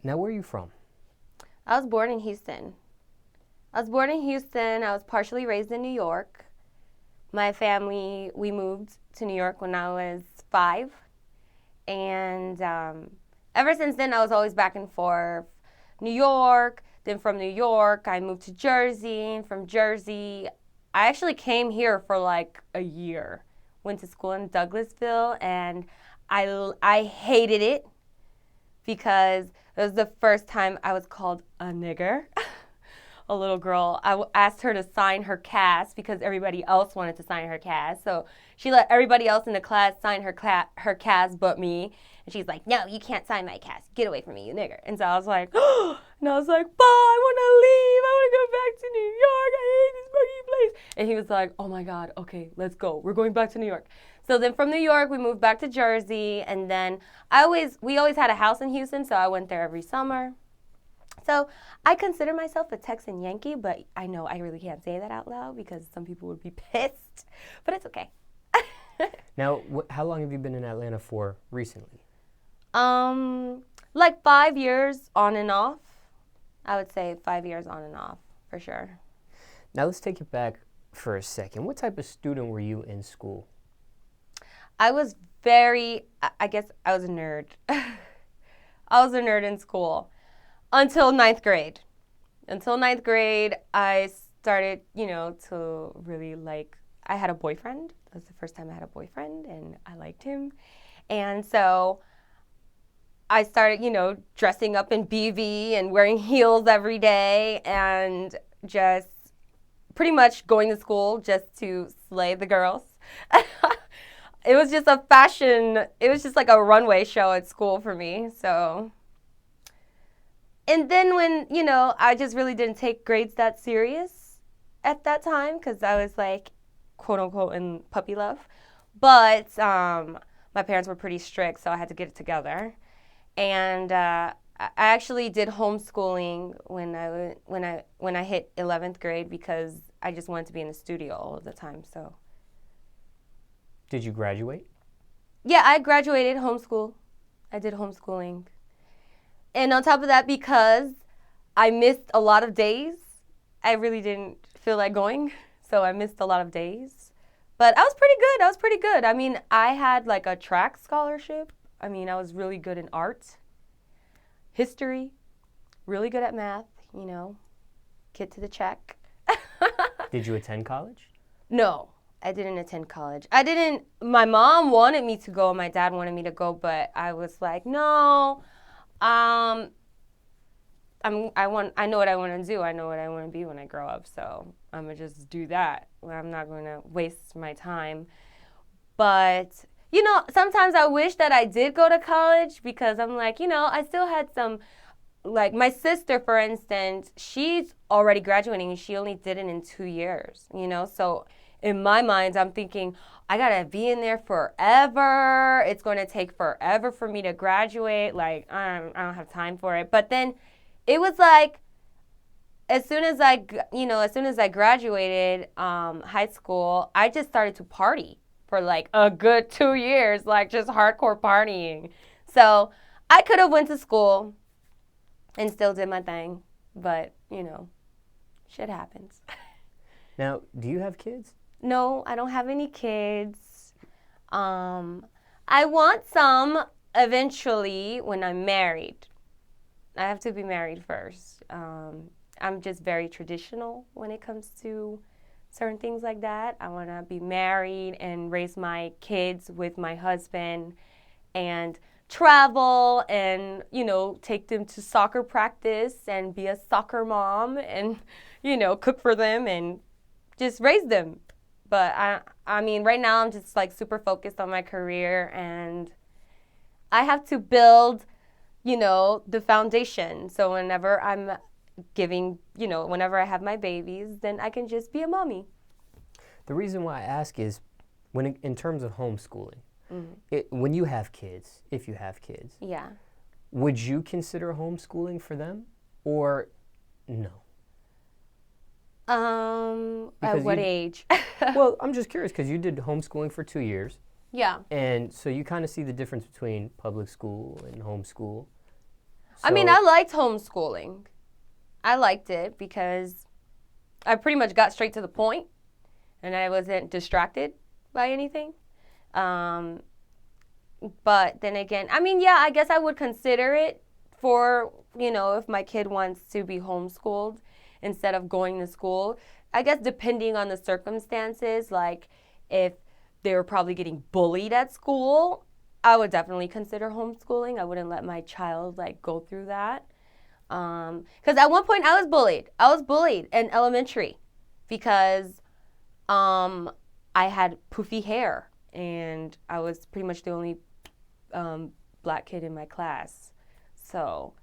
Now, where are you from? I was born in Houston. I was partially raised in New York. My family, we moved to New York when I was 5. And ever since then, I was always back and forth. New York, then from New York, I moved to Jersey. And from Jersey, I actually came here for like a year. Went to school in Douglasville, and I hated it because it was the first time I was called a nigger. A little girl. I asked her to sign her cast because everybody else wanted to sign her cast. So she let everybody else in the class sign her cast but me. And she's like, no, you can't sign my cast. Get away from me, you nigger. And so I was like, oh, and I was like, bye, I want to leave. I want to go back to New York. I hate this fucking place. And he was like, oh my God, okay, let's go. We're going back to New York. So then from New York, we moved back to Jersey. And then we always had a house in Houston, so I went there every summer. So I consider myself a Texan Yankee, but I know I really can't say that out loud because some people would be pissed. But it's okay. Now, how long have you been in Atlanta for recently? Like 5 years on and off. I would say 5 years on and off for sure. Now let's take it back for a second. What type of student were you in school? I was I guess I was a nerd. I was a nerd in school until ninth grade. Until ninth grade, I started, to really I had a boyfriend. That was the first time I had a boyfriend, and I liked him. And so I started, dressing up in BV and wearing heels every day and just pretty much going to school just to slay the girls. It was just it was just like a runway show at school for me, so. And then when, I just really didn't take grades that serious at that time because I was like, quote unquote, in puppy love. But my parents were pretty strict, so I had to get it together. And I actually did homeschooling when I hit 11th grade because I just wanted to be in the studio all of the time, so. Did you graduate? Yeah, I graduated homeschool. I did homeschooling. And on top of that, because I missed a lot of days, I really didn't feel like going. So I missed a lot of days. But I was pretty good. I mean, I had like a track scholarship. I mean, I was really good in art, history, really good at math, get to the check. Did you attend college? No, I didn't attend college. My mom wanted me to go, and my dad wanted me to go, but I was like, no. I know what I want to do. I know what I want to be when I grow up. So I'm going to just do that. I'm not going to waste my time. But, sometimes I wish that I did go to college because I'm like, I still had some, like my sister, for instance, she's already graduating and she only did it in 2 years, So in my mind, I'm thinking, I got to be in there forever. It's going to take forever for me to graduate. Like, I don't have time for it. But then it was like, as soon as I graduated high school, I just started to party for like a good 2 years, like just hardcore partying. So I could have went to school and still did my thing. But, shit happens. Now, do you have kids? No, I don't have any kids. I want some eventually when I'm married. I have to be married first. I'm just very traditional when it comes to certain things like that. I want to be married and raise my kids with my husband and travel and, take them to soccer practice and be a soccer mom and, cook for them and just raise them. But I mean, right now I'm just like super focused on my career and I have to build, the foundation. So whenever I'm whenever I have my babies, then I can just be a mommy. The reason why I ask is in terms of homeschooling, when you have kids, if you have kids, yeah, would you consider homeschooling for them or no? At what age? Well, I'm just curious because you did homeschooling for 2 years. Yeah. And so you kind of see the difference between public school and homeschool. I mean, I liked homeschooling. I liked it because I pretty much got straight to the point and I wasn't distracted by anything. But then again, I mean, yeah, I guess I would consider it for, if my kid wants to be homeschooled instead of going to school. I guess depending on the circumstances, like if they were probably getting bullied at school, I would definitely consider homeschooling. I wouldn't let my child go through that. Because at one point I was bullied. I was bullied in elementary because I had poofy hair and I was pretty much the only black kid in my class. So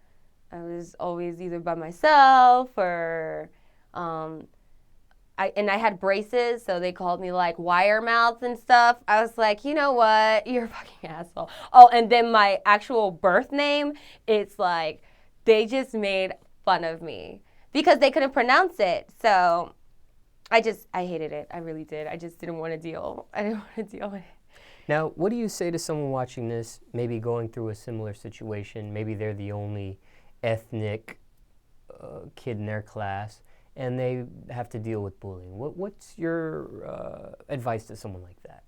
I was always either by myself or I had braces, so they called me wire mouth and stuff. I was like, you know what? You're a fucking asshole. Oh, and then my actual birth name, it's they just made fun of me because they couldn't pronounce it. So I hated it. I really did. I just didn't want to deal. I didn't want to deal with it. Now, what do you say to someone watching this, maybe going through a similar situation? Maybe they're the only ethnic kid in their class, and they have to deal with bullying. What's your advice to someone like that?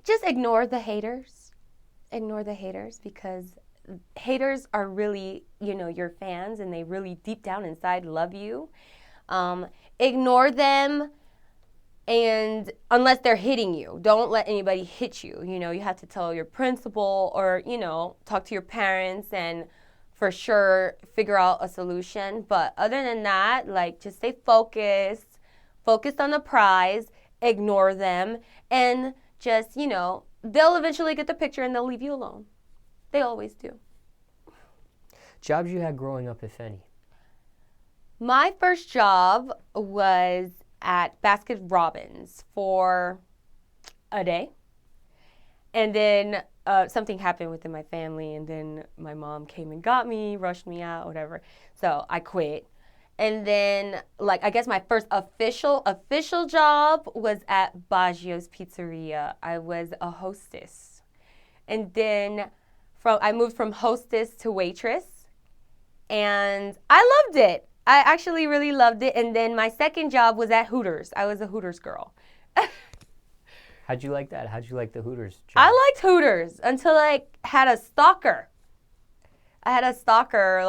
Just ignore the haters. Ignore the haters because haters are really, your fans, and they really deep down inside love you. Ignore them, and unless they're hitting you, don't let anybody hit you. You have to tell your principal or, talk to your parents and for sure figure out a solution. But other than that, just stay focused on the prize, ignore them, and just, they'll eventually get the picture and they'll leave you alone. They always do. Jobs you had growing up, if any? My first job was at Baskin-Robbins for a day. And then something happened within my family, and then my mom came and got me, rushed me out, whatever. So I quit. And then, I guess my first official job was at Baggio's Pizzeria. I was a hostess. And then I moved from hostess to waitress, and I loved it. I actually really loved it. And then my second job was at Hooters. I was a Hooters girl. How'd you like that? How'd you like the Hooters job? I liked Hooters until I had a stalker. I had a stalker,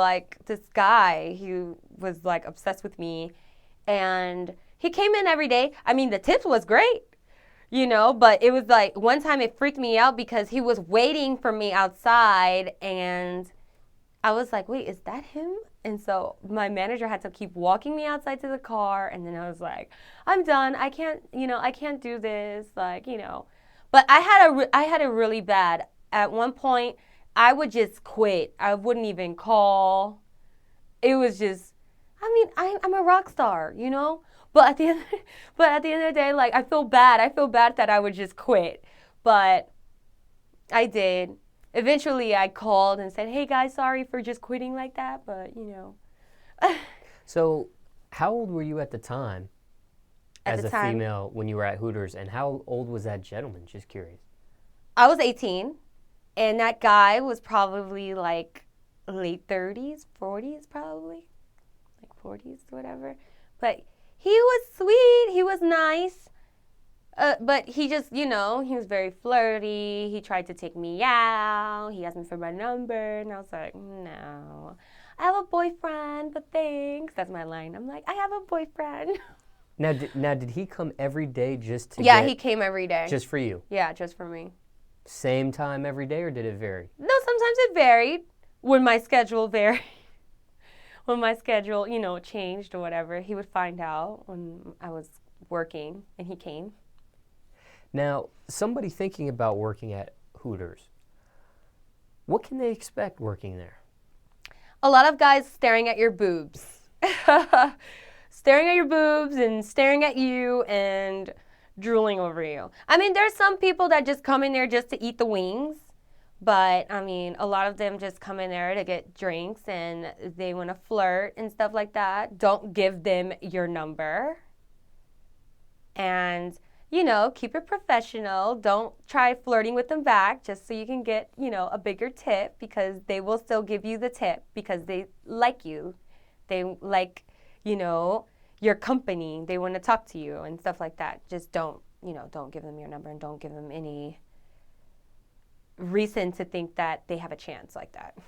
this guy who was obsessed with me. And he came in every day. I mean, the tips was great, but it was one time it freaked me out because he was waiting for me outside, and I was like, wait, is that him? And so my manager had to keep walking me outside to the car, and then I was like, I'm done. I can't do this, But I had a really bad. At one point, I would just quit. I wouldn't even call. It was just, I'm a rock star, But at the end of the day, I feel bad. I feel bad that I would just quit, but I did. Eventually, I called and said, hey, guys, sorry for just quitting like that, but, So how old were you at the time as a female when you were at Hooters, and how old was that gentleman? Just curious. I was 18, and that guy was probably late 30s, 40s probably, 40s, whatever. But he was sweet. He was nice. But he just, he was very flirty. He tried to take me out. He asked me for my number. And I was like, no. I have a boyfriend, but thanks. That's my line. I'm like, I have a boyfriend. Now, did he come every day just to Yeah, he came every day. Just for you? Yeah, just for me. Same time every day, or did it vary? No, sometimes it varied when my schedule varied. When my schedule, changed or whatever, he would find out when I was working, and he came. Now, somebody thinking about working at Hooters, what can they expect working there? A lot of guys staring at your boobs. Staring at your boobs and staring at you and drooling over you. There's some people that just come in there just to eat the wings. But, a lot of them just come in there to get drinks and they want to flirt and stuff like that. Don't give them your number. And keep it professional. Don't try flirting with them back just so you can get, a bigger tip, because they will still give you the tip because they like you. They like, your company. They want to talk to you and stuff like that. Just don't give them your number, and don't give them any reason to think that they have a chance like that.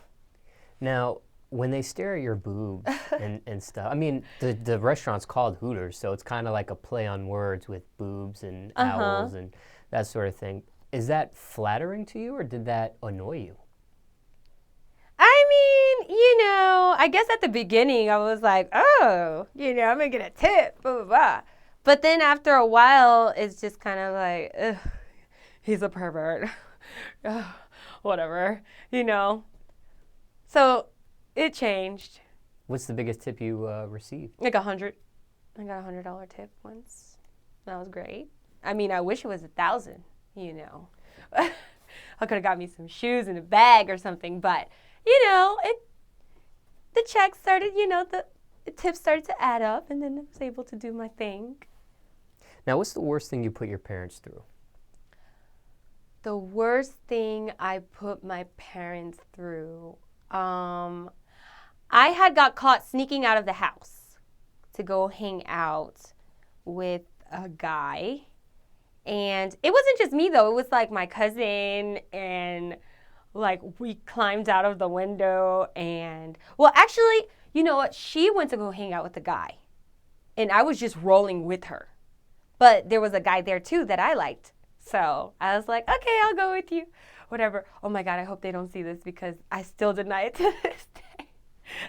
Now, when they stare at your boobs and stuff, I mean, the restaurant's called Hooters, so it's kind of like a play on words with boobs and owls and that sort of thing. Is that flattering to you, or did that annoy you? I mean, I guess at the beginning I was like, oh, I'm going to get a tip, blah, blah, blah. But then after a while, it's just kind of like, ugh, he's a pervert. Ugh, whatever, So it changed. What's the biggest tip you received? Like 100. I got $100 tip once. That was great. I mean, I wish it was 1,000, I could have got me some shoes and a bag or something, but, the checks started, the tips started to add up, and then I was able to do my thing. Now, what's the worst thing you put your parents through? The worst thing I put my parents through, I had got caught sneaking out of the house to go hang out with a guy. And it wasn't just me, though. It was like my cousin, and like we climbed out of the window. And, well, actually, you know what? She went to go hang out with the guy, and I was just rolling with her. But there was a guy there, too, that I liked. So I was like, okay, I'll go with you. Whatever. Oh, my God, I hope they don't see this, because I still deny it to this day.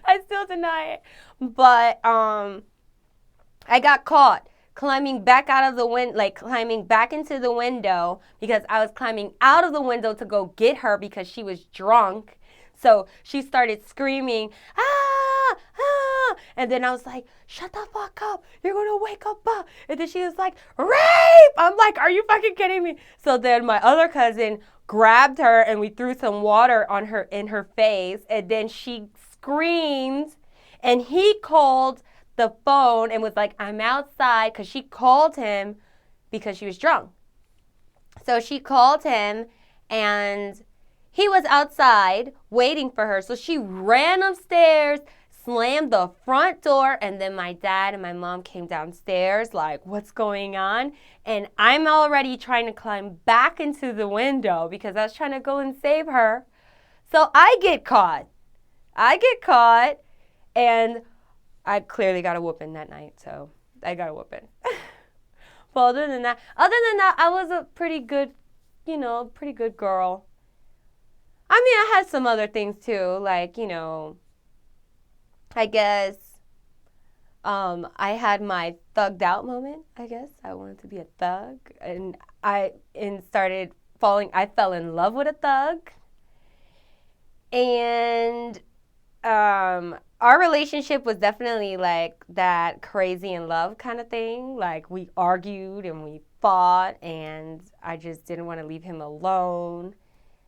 I still deny it. But I got caught climbing back out of the window, like climbing back into the window, because I was climbing out of the window to go get her because she was drunk. So she started screaming, ah, ah. And then I was like, shut the fuck up. You're going to wake up. And then she was like, rape. I'm like, are you fucking kidding me? So then my other cousin grabbed her, and we threw some water on her in her face. And then she screamed, and he called the phone and was like, I'm outside, because she called him because she was drunk. So she called him, and he was outside waiting for her. So she ran upstairs, slammed the front door, and then my dad and my mom came downstairs like, what's going on? And I'm already trying to climb back into the window because I was trying to go and save her. So I get caught, and I clearly got a whooping that night, so I got a whooping. But other than that, I was a pretty good girl. I mean, I had some other things too, like, I guess I had my thugged out moment, I guess. I wanted to be a thug, and I fell in love with a thug. And our relationship was definitely like that crazy in love kind of thing. Like, we argued and we fought, and I just didn't want to leave him alone.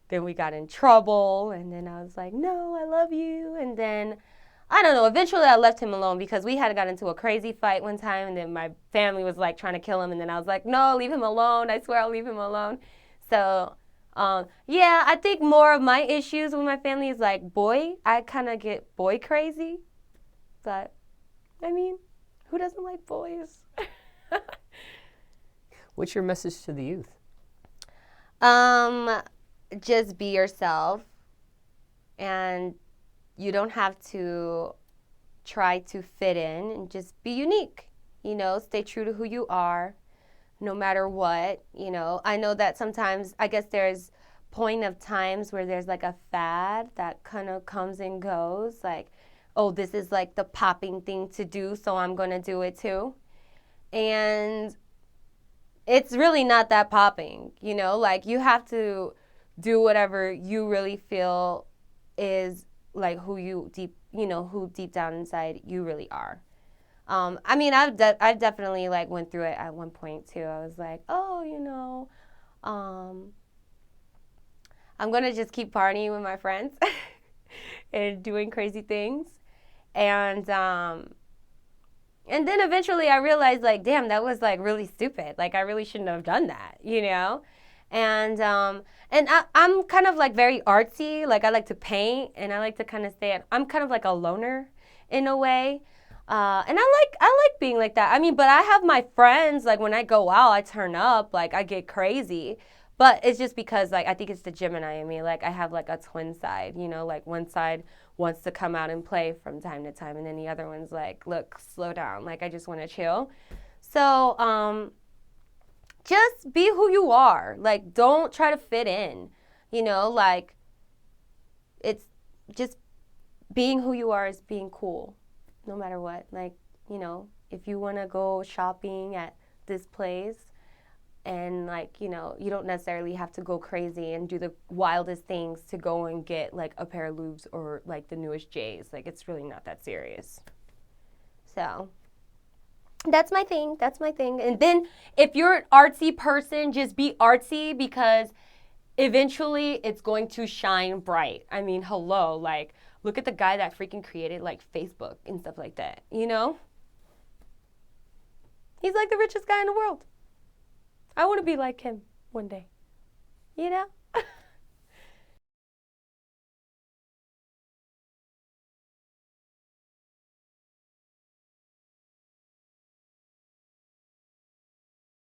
Then we got in trouble, and then I was like, no, I love you. And then, I don't know, eventually I left him alone because we had got into a crazy fight one time, and then my family was like trying to kill him, and then I was like, no, leave him alone. I swear I'll leave him alone. So, yeah, I think more of my issues with my family is like I kind of get boy crazy. But, I mean, who doesn't like boys? What's your message to the youth? Just be yourself, and you don't have to try to fit in, and just be unique. Stay true to who you are, no matter what. I know that sometimes, I guess there's point of times where there's like a fad that kind of comes and goes, like, oh, this is like the popping thing to do, so I'm going to do it too. And it's really not that popping, like, you have to do whatever you really feel is like who deep down inside you really are. I mean, I've definitely like went through it at one point too. I was like, oh, I'm going to just keep partying with my friends and doing crazy things. And And then eventually I realized, like, damn, that was like really stupid. Like, I really shouldn't have done that, you know? And I'm kind of like very artsy. Like, I like to paint and I like to kind of I'm kind of like a loner in a way. And I like being like that. I mean, but I have my friends, like when I go out, I turn up, like I get crazy. But it's just because like I think it's the Gemini in me. Like I have like a twin side, you know, like one side wants to come out and play from time to time and then the other one's like, look, slow down. Like I just want to chill. So, just be who you are. Like don't try to fit in. You know, like it's just being who you are is being cool no matter what. Like, you know, if you want to go shopping at this place and like, you know, you don't necessarily have to go crazy and do the wildest things to go and get like a pair of Louvs or like the newest J's. Like it's really not that serious. So that's my thing. That's my thing. And then if you're an artsy person, just be artsy because eventually it's going to shine bright. I mean, hello, like look at the guy that freaking created like Facebook and stuff like that, you know? He's like the richest guy in the world. I want to be like him one day, you know?